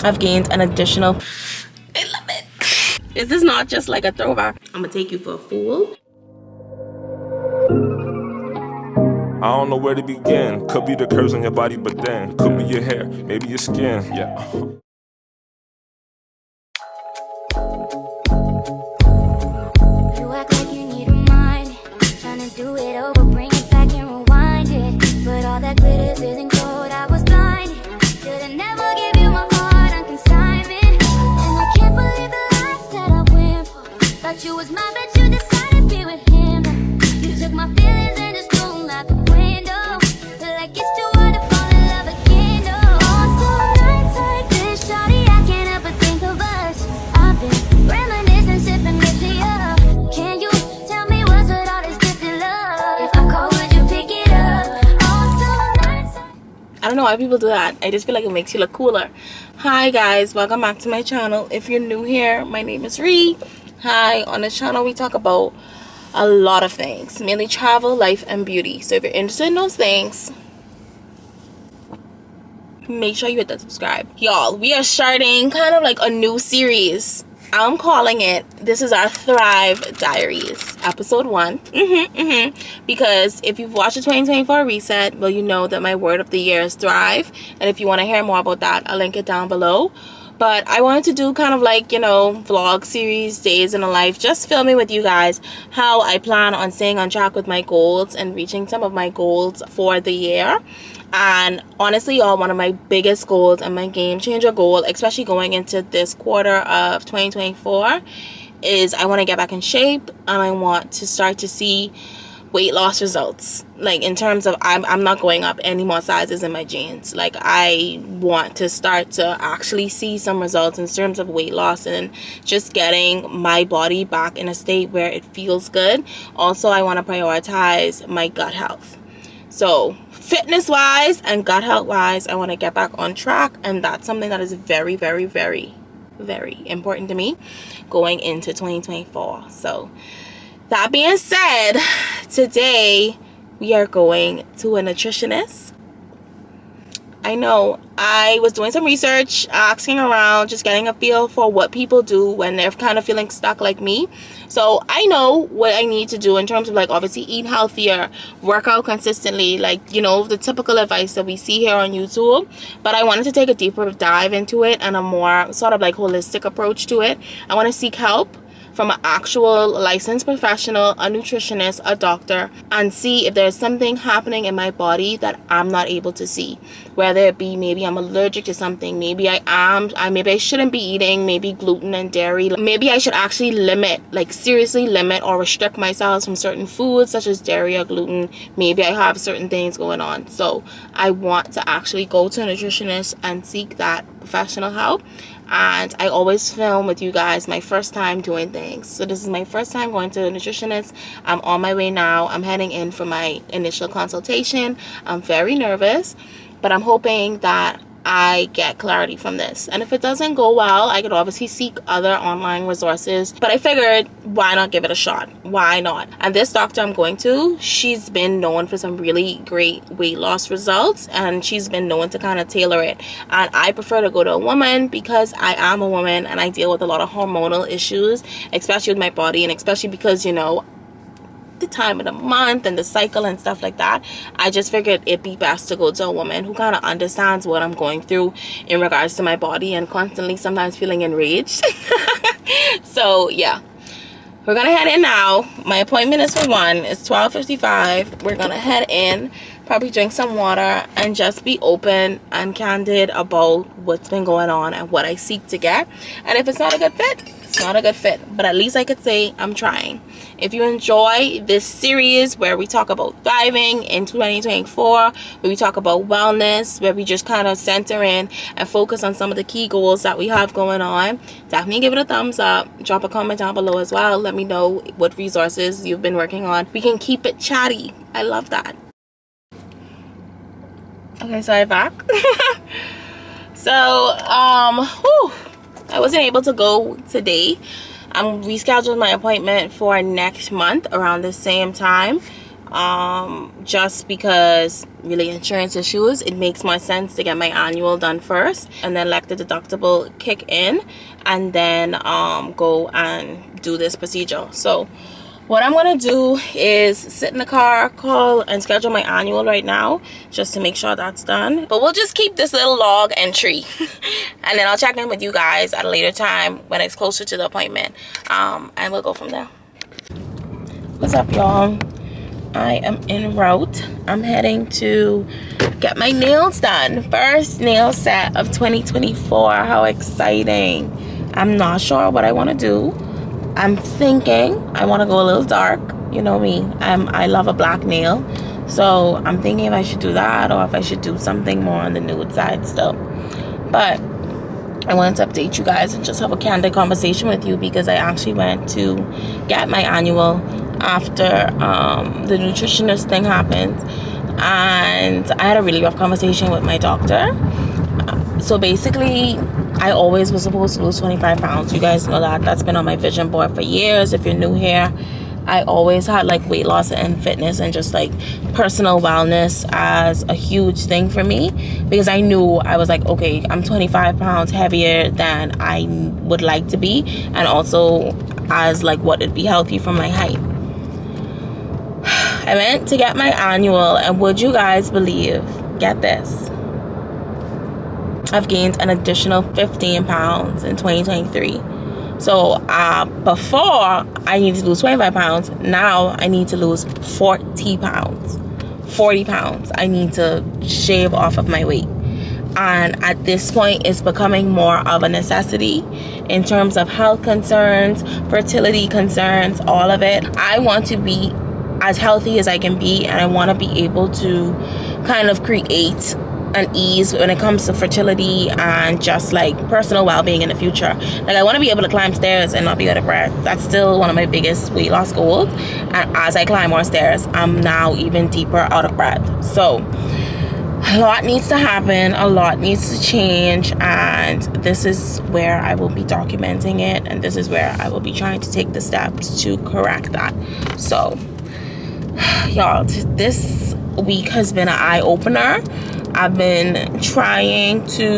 I've gained an additional, I love it. This is not just like a throwback. I'm gonna take you for a fool. I don't know where to begin. Could be the curves on your body, but then could be your hair, maybe your skin. Yeah. You act like you need a mind, trying to do it over, bring it back and rewind it. But all that glitters isn't gold. I was blind. Should've never give you my heart on consignment. And I can't believe the lies that I went for. Thought you was mine, but you decided to be with him. You took my feelings and just threw them out the window. Feel like it's too hard to fall in love again. Oh, on some nights like this, shawty, I can't help but think of us. I've been reminiscing, sipping Missy up. Can you tell me what's with all this distant love? If I call, would you pick it up? On some nights I don't know why people do that. I just feel like it makes you look cooler. Hi guys, welcome back to my channel. If you're new here, my name is Ree. Hi, on this channel we talk about a lot of things, mainly travel, life, and beauty. So if you're interested in those things, make sure you hit that subscribe. Y'all, we are starting kind of like a new series. I'm calling it, this is our Thrive Diaries, episode 1. Because if you've watched the 2024 reset, well, you know that my word of the year is thrive. And if you want to hear more about that, I'll link it down below. But I wanted to do kind of like, you know, vlog series, days in a life, just filming with you guys how I plan on staying on track with my goals and reaching some of my goals for the year. And honestly, y'all, one of my biggest goals and my game changer goal, especially going into this quarter of 2024, is I want to get back in shape and I want to start to see weight loss results. Like in terms of I'm not going up any more sizes in my jeans. Like I want to start to actually see some results in terms of weight loss and just getting my body back in a state where it feels good. Also, I want to prioritize my gut health. So fitness wise and gut health wise, I want to get back on track, and that's something that is very, very, very, very important to me going into 2024. So that being said, today we are going to a nutritionist. I know I was doing some research, asking around, just getting a feel for what people do when they're kind of feeling stuck like me. So I know what I need to do in terms of like obviously eat healthier, work out consistently, like, you know, the typical advice that we see here on YouTube. But I wanted to take a deeper dive into it and a more sort of like holistic approach to it. I want to seek help from an actual licensed professional, a nutritionist, a doctor, and see if there's something happening in my body that I'm not able to see. Whether it be maybe I'm allergic to something, maybe maybe I shouldn't be eating maybe gluten and dairy. Maybe I should actually limit, like seriously limit or restrict myself from certain foods such as dairy or gluten. Maybe I have certain things going on. So I want to actually go to a nutritionist and seek that professional help. And I always film with you guys my first time doing things. So this is my first time going to a nutritionist. I'm on my way now. I'm heading in for my initial consultation. I'm very nervous, but I'm hoping that I get clarity from this. And if it doesn't go well, I could obviously seek other online resources. But I figured, why not give it a shot? Why not? And this doctor I'm going to, she's been known for some really great weight loss results, and she's been known to kind of tailor it. And I prefer to go to a woman because I am a woman and I deal with a lot of hormonal issues, especially with my body, and especially because, you know, the time of the month and the cycle and stuff like that. I just figured it'd be best to go to a woman who kind of understands what I'm going through in regards to my body and constantly sometimes feeling enraged. So yeah, we're gonna head in now. My appointment is for 1. It's 12:55. We're gonna head in, probably drink some water, and just be open and candid about what's been going on and what I seek to get. And if it's not a good fit, it's not a good fit, but at least I could say I'm trying. If you enjoy this series where we talk about thriving in 2024, where we talk about wellness, where we just kind of center in and focus on some of the key goals that we have going on, definitely give it a thumbs up. Drop a comment down below as well. Let me know what resources you've been working on. We can keep it chatty. I love that. Okay, so I'm back. So, I wasn't able to go today. I'm rescheduling my appointment for next month around the same time. just because really insurance issues, it makes more sense to get my annual done first and then let the deductible kick in and then go and do this procedure. So what I'm gonna do is sit in the car, call and schedule my annual right now just to make sure that's done. But we'll just keep this little log entry and then I'll check in with you guys at a later time when it's closer to the appointment, and we'll go from there. What's up, y'all? I am en route. I'm heading to get my nails done. First nail set of 2024. How exciting. I'm not sure what I want to do. I'm thinking I want to go a little dark. You know me. I love a black nail. So I'm thinking if I should do that or if I should do something more on the nude side still. But I wanted to update you guys and just have a candid conversation with you because I actually went to get my annual after the nutritionist thing happened, and I had a really rough conversation with my doctor. So basically, I always was supposed to lose 25 pounds. You guys know that. That's been on my vision board for years. If you're new here, I always had like weight loss and fitness and just like personal wellness as a huge thing for me, because I knew I was like, okay, I'm 25 pounds heavier than I would like to be, and also as like what would be healthy for my height. I went to get my annual, and would you guys believe, get this, I've gained an additional 15 pounds in 2023. So before I need to lose 25 pounds, now I need to lose 40 pounds. 40 pounds I need to shave off of my weight. And at this point, it's becoming more of a necessity in terms of health concerns, fertility concerns, all of it. I want to be as healthy as I can be, and I want to be able to kind of create an ease when it comes to fertility and just like personal well-being in the future. Like, I want to be able to climb stairs and not be out of breath. That's still one of my biggest weight loss goals, and as I climb more stairs, I'm now even deeper out of breath. So a lot needs to happen, a lot needs to change, and this is where I will be documenting it, and this is where I will be trying to take the steps to correct that. So y'all, this week has been an eye-opener. I've been trying to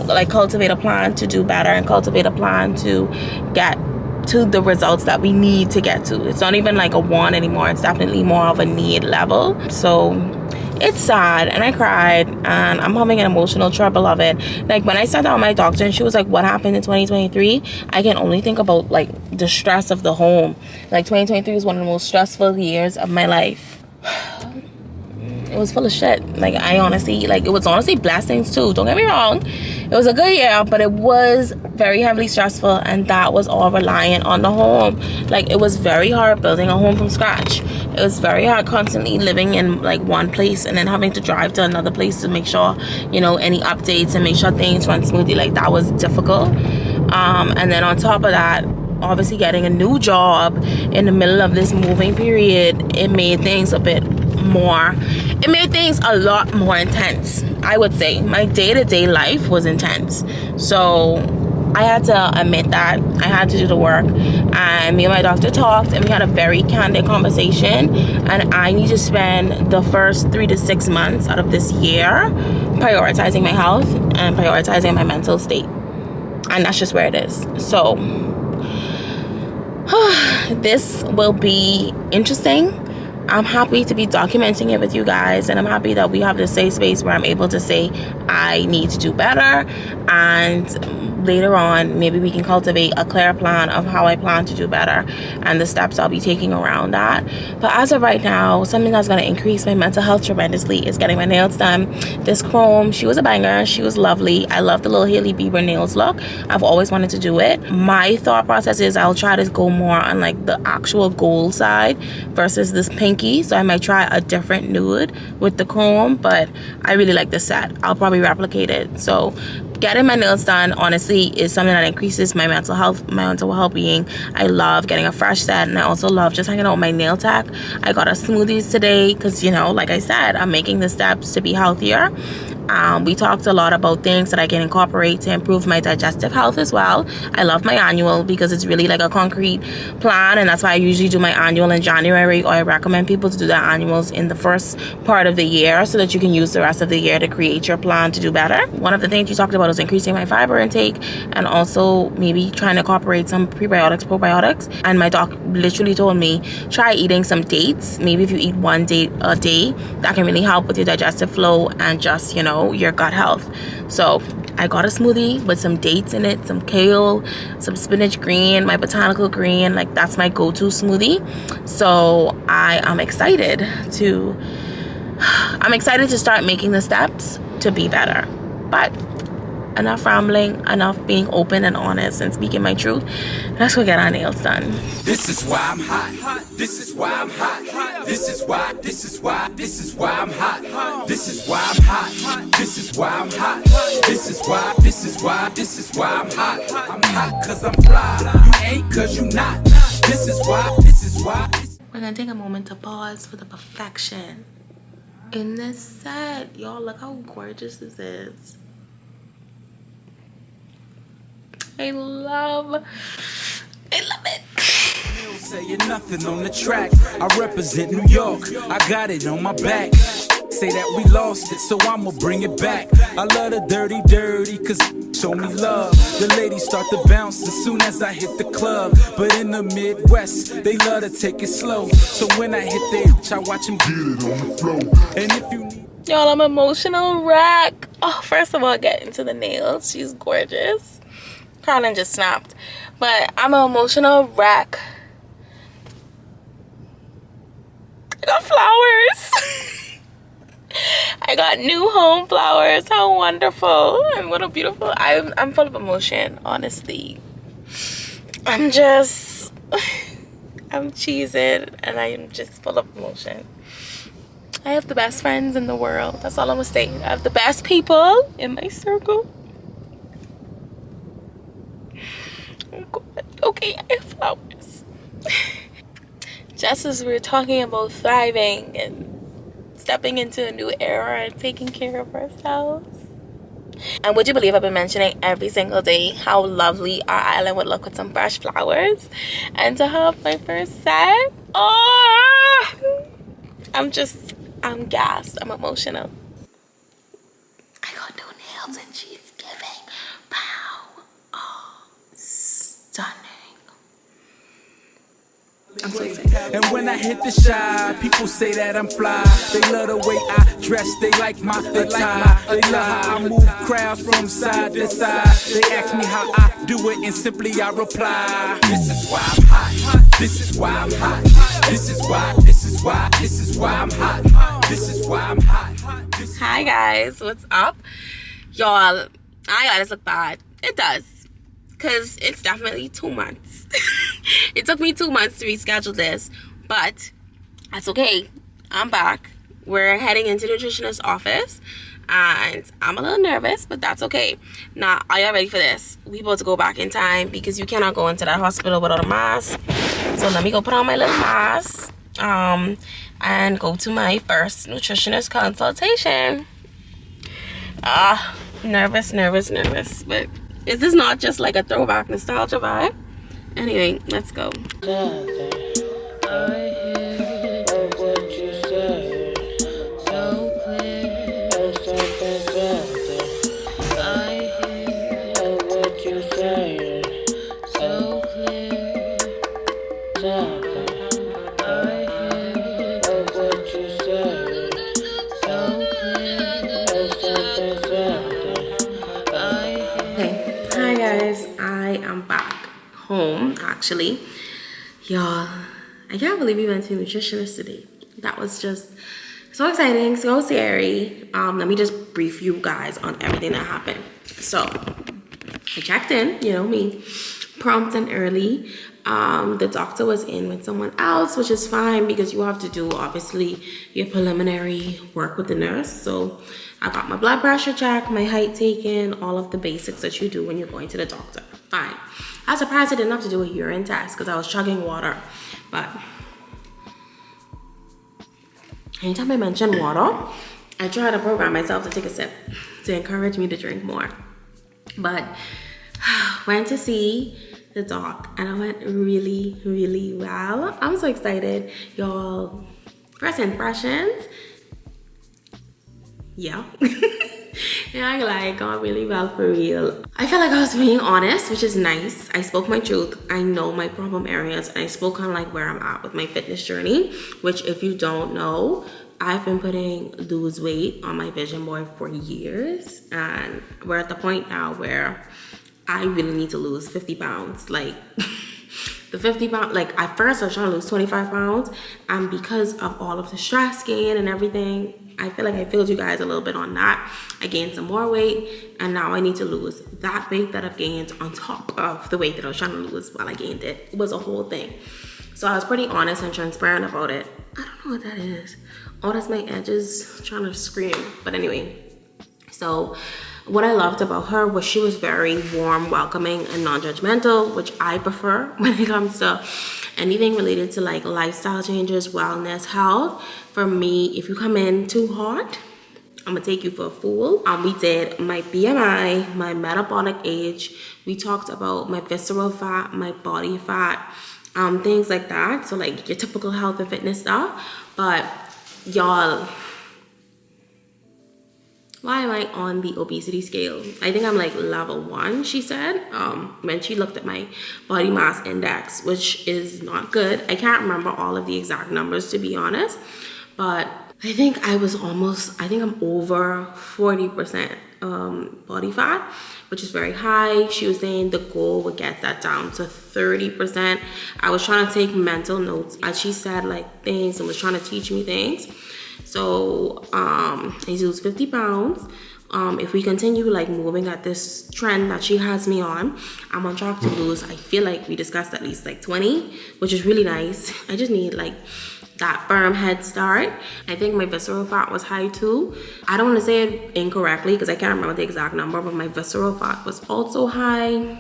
like cultivate a plan to do better and cultivate a plan to get to the results that we need to get to. It's not even like a want anymore. It's definitely more of a need level. So it's sad, and I cried, and I'm having an emotional trouble of it. Like, when I sat down with my doctor and she was like, what happened in 2023? I can only think about like the stress of the home. Like, 2023 was one of the most stressful years of my life. It was full of shit. Like, I honestly, like, it was honestly blessings too, don't get me wrong. It was a good year, but it was very heavily stressful, and that was all reliant on the home. Like, it was very hard building a home from scratch. It was very hard constantly living in like one place and then having to drive to another place to make sure, you know, any updates and make sure things run smoothly. Like, that was difficult. And then on top of that, obviously getting a new job in the middle of this moving period, it made things a lot more intense. I would say my day-to-day life was intense, so I had to admit that I had to do the work, and me and my doctor talked, and we had a very candid conversation, and I need to spend the first 3 to 6 months out of this year prioritizing my health and prioritizing my mental state, and that's just where it is. So this will be interesting. I'm happy to be documenting it with you guys, and I'm happy that we have this safe space where I'm able to say I need to do better, and later on maybe we can cultivate a clear plan of how I plan to do better and the steps I'll be taking around that. But as of right now, something that's going to increase my mental health tremendously is getting my nails done. This chrome, she was a banger. She was lovely. I love the little Hailey Bieber nails look. I've always wanted to do it. My thought process is I'll try to go more on like the actual gold side versus this pinky, so I might try a different nude with the chrome, but I really like the set. I'll probably replicate it. So getting my nails done honestly is something that increases my mental health, my mental well-being. I love getting a fresh set, and I also love just hanging out with my nail tech. I got a smoothies today because, you know, like I said, I'm making the steps to be healthier, We talked a lot about things that I can incorporate to improve my digestive health as well. I love my annual because it's really like a concrete plan, and that's why I usually do my annual in January, or I recommend people to do their annuals in the first part of the year so that you can use the rest of the year to create your plan to do better. One of the things you talked about was increasing my fiber intake, and also maybe trying to incorporate some prebiotics, probiotics. And my doc literally told me, try eating some dates. Maybe if you eat one date a day, that can really help with your digestive flow and just, you know, your gut health. So I got a smoothie with some dates in it, some kale, some spinach green, my botanical green. Like, that's my go-to smoothie. So I am excited to start making the steps to be better. But enough rambling, enough being open and honest and speaking my truth. Let's go get our nails done. This is why I'm hot. This is why I'm hot. This is why I'm hot. This is why I'm hot. This is why I'm hot. This is why I'm hot. I'm hot cause I'm fly. You ain't cause you not. This is why. We're gonna take a moment to pause for the perfection in this set. Y'all, look how gorgeous this is. I love it. Saying nothing on the track. I represent New York. I got it on my back. Say that we lost it, so I'ma bring it back. I love the dirty, cause show me love. The ladies start to bounce as soon as I hit the club. But in the Midwest, they love to take it slow. So when I hit the I watch them get it on the floor. And if you need... Y'all, I'm emotional wreck. Oh, first of all, get into the nails. She's gorgeous. Carlin just snapped. But I'm an emotional wreck. I got flowers. I got new home flowers. How wonderful. And what a beautiful... I'm full of emotion, honestly. I'm cheesing and I'm just full of emotion. I have the best friends in the world. That's all I'm gonna say. I have the best people in my circle. Okay, I have flowers. Just as we were talking about thriving and stepping into a new era and taking care of ourselves. And would you believe I've been mentioning every single day how lovely our island would look with some fresh flowers? And to have my first set, I'm gassed. I'm emotional. I got new nails and she's giving. Pow. Oh, stunning. I'm so excited. And when I hit the shot, people say that I'm fly. They love the way I dress, they like my attire. They love how I move crowds from side to side. They ask me how I do it, and simply I reply. This is why I'm hot. This is why I'm hot. This is why I'm hot. This is why I'm hot. Hi guys, what's up? Y'all, I gotta look bad. It does. Because it's definitely 2 months. It took me 2 months to reschedule this, but that's okay. I'm back. We're heading into the nutritionist's office, and I'm a little nervous, but that's okay. Now, are y'all ready for this? We about to go back in time because you cannot go into that hospital without a mask. So let me go put on my little mask and go to my first nutritionist consultation. Nervous, but is this not just like a throwback nostalgia vibe? Anyway, let's go. Home actually, y'all. I can't believe we went to a nutritionist today. That was just so exciting, so scary. Let me just brief you guys on everything that happened. So I checked in, you know me, prompt and early. The doctor was in with someone else, which is fine because you have to do obviously your preliminary work with the nurse. So I got my blood pressure checked, my height taken, all of the basics that you do when you're going to the doctor. Fine. I was surprised I didn't have to do a urine test because I was chugging water. But anytime I mention water, I try to program myself to take a sip to encourage me to drink more. But went to see the doc and it went really, really well. I'm so excited. Y'all, first impressions, yeah. Yeah, I like gone really well for real. I feel like I was being honest, which is nice. I spoke my truth. I know my problem areas and I spoke kind of like where I'm at with my fitness journey, which if you don't know, I've been putting lose weight on my vision board for years, and we're at the point now where I really need to lose 50 pounds. Like the 50 pounds, like at first I was trying to lose 25 pounds, and because of all of the stress gain and everything, I feel like I failed you guys a little bit on that. I gained some more weight, and now I need to lose that weight that I've gained on top of the weight that I was trying to lose while I gained it. It was a whole thing. So I was pretty honest and transparent about it. I don't know what that is. Oh, that's my edges trying to scream. But anyway, so what I loved about her was she was very warm, welcoming, and non-judgmental, which I prefer when it comes to anything related to like lifestyle changes, wellness, health. For me, if you come in too hot, I'm gonna take you for a fool. We did my BMI, my metabolic age. We talked about my visceral fat, my body fat, things like that. So like your typical health and fitness stuff. But y'all, why am I on the obesity scale? I think I'm like level 1, she said, when she looked at my body mass index, which is not good. I can't remember all of the exact numbers, to be honest, but I think I'm over 40% body fat, which is very high. She was saying the goal would get that down to 30%. I was trying to take mental notes as she said like things and was trying to teach me things. So I need to lose 50 pounds. If we continue like moving at this trend that she has me on, I'm on track to lose, I feel like we discussed at least like 20, which is really nice. I just need like that firm head start. I think my visceral fat was high too. I don't want to say it incorrectly because I can't remember the exact number, but my visceral fat was also high.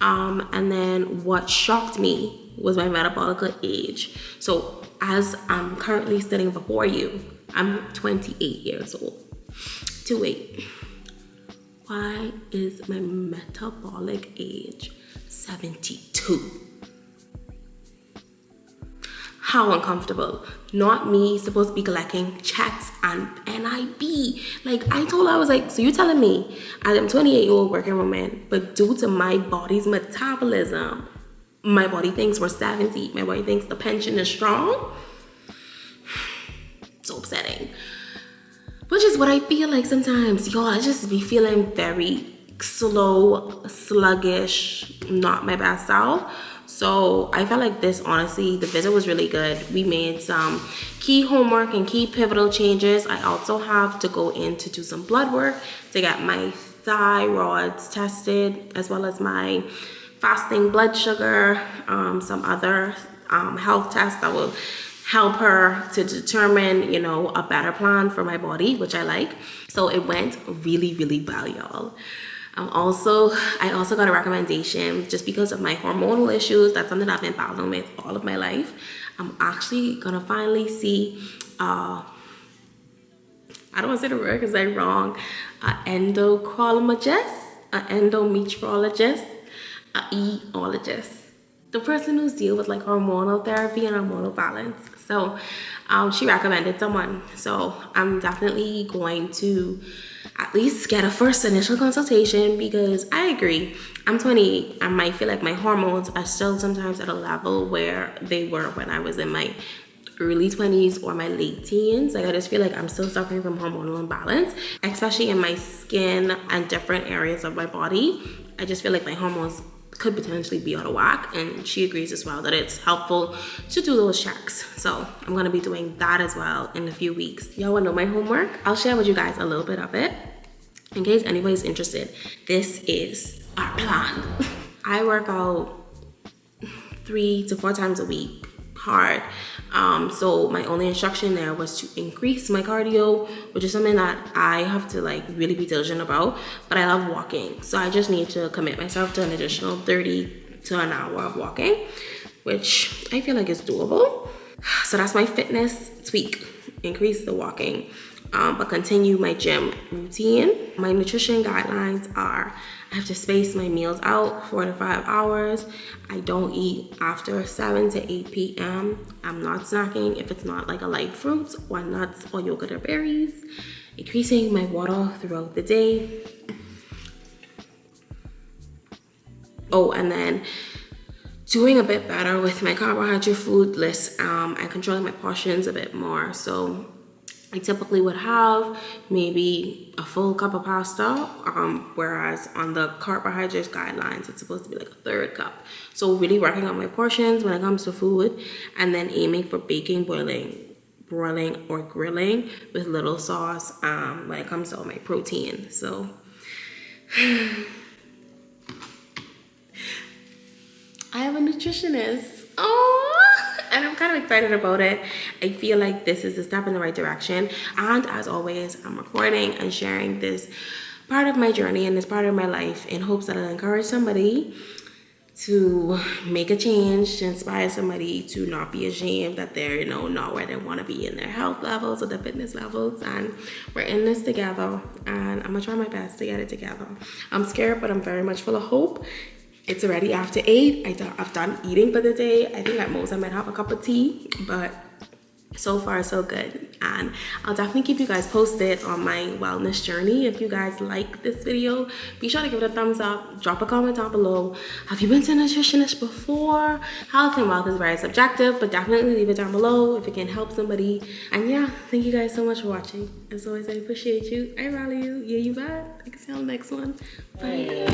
And then what shocked me was my metabolic age. So as I'm currently sitting before you, I'm 28 years old. 28. Why is my metabolic age 72? How uncomfortable. Not me supposed to be collecting checks and NIB. Like I told her, I was like, so you telling me I'm a 28-year-old working woman, but due to my body's metabolism, my body thinks we're 70. My body thinks the pension is strong. So upsetting. Which is what I feel like sometimes. Y'all, I just be feeling very slow, sluggish, not my best self. So I felt like this, honestly, the visit was really good. We made some key homework and key pivotal changes. I also have to go in to do some blood work to get my thyroids tested, as well as my fasting blood sugar, some other health tests that will help her to determine, you know, a better plan for my body, which I like. So it went really, really well, y'all. I also got a recommendation just because of my hormonal issues. That's something I've been battling with all of my life. I'm actually gonna finally see, I don't wanna say the word because I'm wrong, an endocrinologist, an endometriologist, an eologist. The person who's deal with like hormonal therapy and hormonal balance. So she recommended someone. So I'm definitely going to at least get a first initial consultation because I agree. I'm 28. I might feel like my hormones are still sometimes at a level where they were when I was in my early 20s or my late teens. Like I just feel like I'm still suffering from hormonal imbalance, especially in my skin and different areas of my body. I just feel like my hormones could potentially be out of whack, and she agrees as well that it's helpful to do those checks. So I'm gonna be doing that as well in a few weeks. Y'all wanna know my homework? I'll share with you guys a little bit of it in case anybody's interested. This is our plan. I work out 3 to 4 times a week, hard. So my only instruction there was to increase my cardio, which is something that I have to like really be diligent about, but I love walking. So I just need to commit myself to an additional 30 to an hour of walking, which I feel like is doable. So that's my fitness tweak, increase the walking. but continue my gym routine. My nutrition guidelines are I have to space my meals out 4 to 5 hours. I don't eat after 7 to 8 p.m. I'm not snacking if it's not like a light fruits or nuts or yogurt or berries. Increasing my water throughout the day. Oh, and then doing a bit better with my carbohydrate food list and controlling my portions a bit more. So I typically would have maybe a full cup of pasta, whereas on the carbohydrates guidelines, it's supposed to be like a 1/3 cup. So really working on my portions when it comes to food, and then aiming for baking, broiling, or grilling with little sauce when it comes to all my protein. So I have a nutritionist. And I'm kind of excited about it. I feel like this is a step in the right direction. And as always, I'm recording and sharing this part of my journey and this part of my life in hopes that it'll encourage somebody to make a change, to inspire somebody to not be ashamed that they're, not where they want to be in their health levels or their fitness levels. And we're in this together, and I'm gonna try my best to get it together. I'm scared, but I'm very much full of hope. It's already after 8. I've done eating for the day. I think at most I might have a cup of tea, but so far so good. And I'll definitely keep you guys posted on my wellness journey. If you guys like this video, be sure to give it a thumbs up. Drop a comment down below. Have you been to a nutritionist before? Health and wealth is very subjective, but definitely leave it down below if it can help somebody. And yeah, thank you guys so much for watching. As always, I appreciate you. I value you. Yeah, you bet. I can see you on the next one. Bye.